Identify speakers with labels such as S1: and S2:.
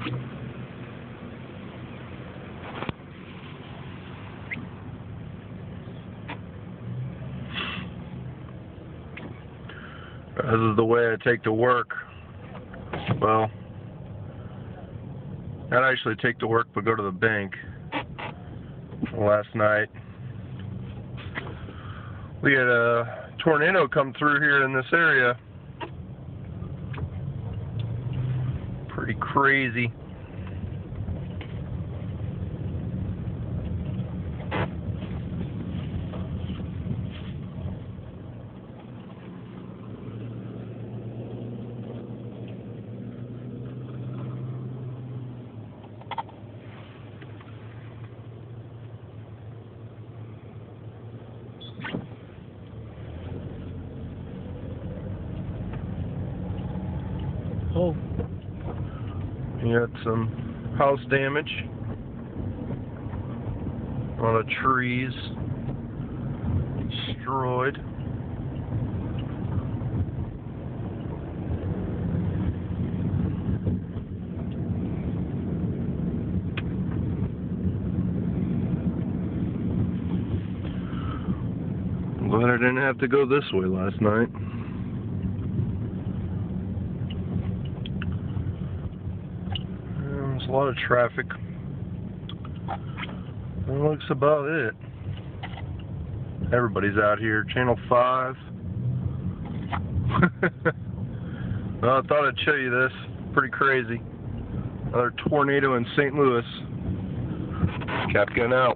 S1: This is the way I take to work. Well, not actually take to work, but go to the bank. Last night, we had a tornado come through here in this area. Pretty crazy. Oh, you got some house damage. A lot of trees destroyed. I'm glad I didn't have to go this way last night. There's a lot of traffic. That looks about it. Everybody's out here. Channel 5. Well, I thought I'd show you this. Pretty crazy. Another tornado in St. Louis. Capgun out.